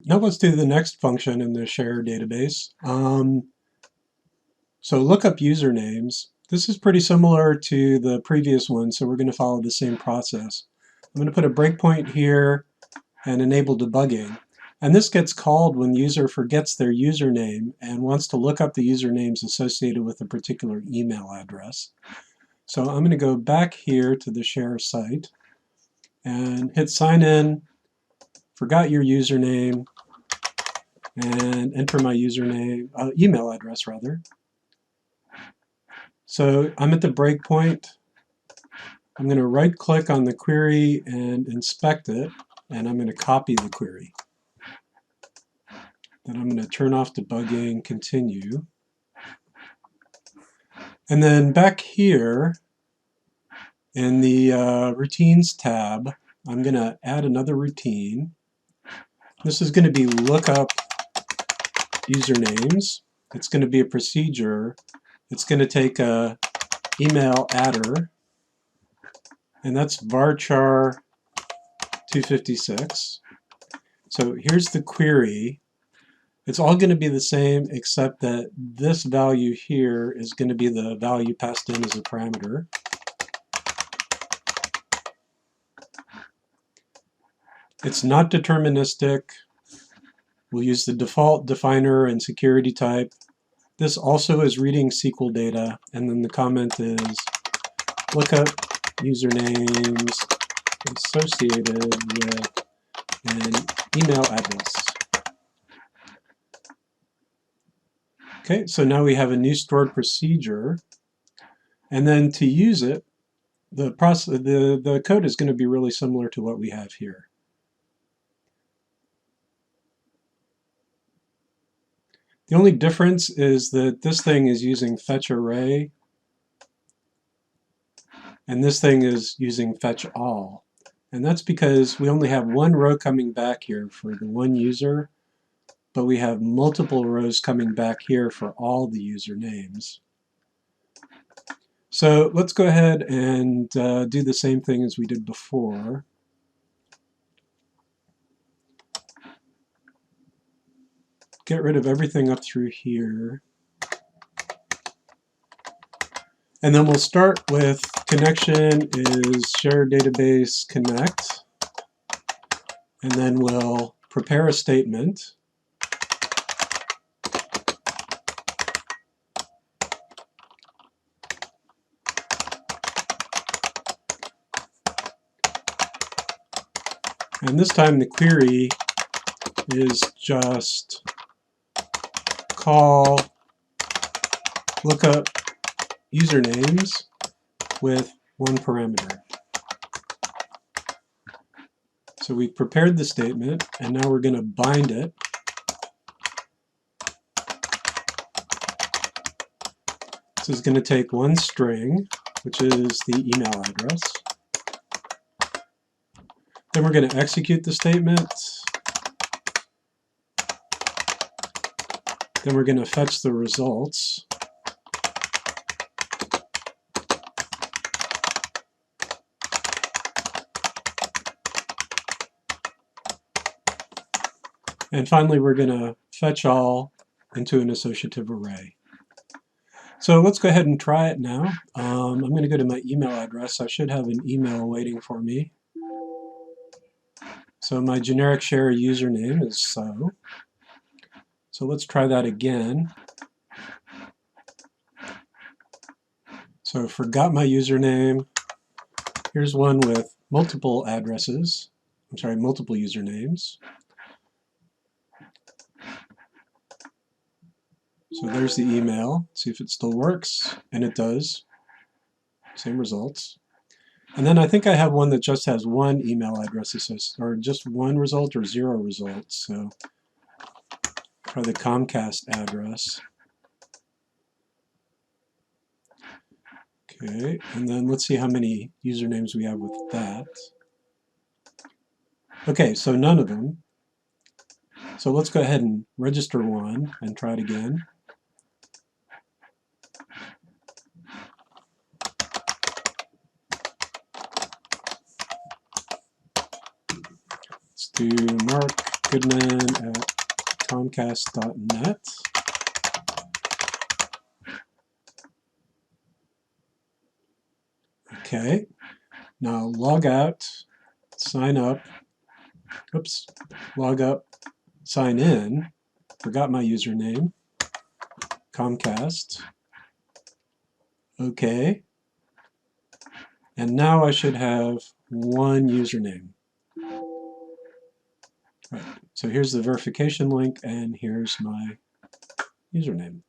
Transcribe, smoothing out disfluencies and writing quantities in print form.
Now let's do the next function in the share database. So look up usernames. This is pretty similar to the previous one, so we're going to follow the same process. I'm going to put a breakpoint here and enable debugging. And this gets called when the user forgets their username and wants to look up the usernames associated with a particular email address. So I'm going to go back here to the share site and hit sign in, forgot your username, and enter my username, email address rather. So I'm at the breakpoint. I'm going to right click on the query and inspect it, and I'm going to copy the query. Then I'm going to turn off debugging, continue. And then back here in the routines tab, I'm going to add another routine. This is going to be lookup usernames. It's going to be a procedure. It's going to take a email adder, and that's varchar 256. So here's the query. It's all going to be the same except that this value here is going to be the value passed in as a parameter. It's not deterministic. We'll use the default definer and security type. This also is reading SQL data, and then the comment is lookup usernames associated with an email address. Okay, so now we have a new stored procedure, and then to use it, the code is going to be really similar to what we have here. The only difference is that this thing is using fetch array, and this thing is using fetch all. And that's because we only have one row coming back here for the one user, but we have multiple rows coming back here for all the usernames. So let's go ahead and do the same thing as we did before. Get rid of everything up through here. And then we'll start with connection is share database connect. And then we'll prepare a statement. And this time the query is just call lookup usernames with one parameter. So we prepared the statement, and now we're going to bind it. This is going to take one string, which is the email address. Then we're going to execute the statement. Then we're going to fetch the results. And finally, we're going to fetch all into an associative array. So let's go ahead and try it now. I'm going to go to my email address. I should have an email waiting for me. So my generic share username is so. So let's try that again. So forgot my username. Here's one with multiple addresses. I'm sorry, multiple usernames. So there's the email. See if it still works. And it does. Same results. And then I think I have one that just has one email address, or just one result or 0 results. So try the Comcast address. Okay, and then let's see how many usernames we have with that. Okay, so none of them. So let's go ahead and register one and try it again. Let's do Mark goodman@comcast.net. Okay, now log out, sign up, oops, log up, sign in, forgot my username, Comcast, okay, and now I should have one username. Right. So here's the verification link, and here's my username.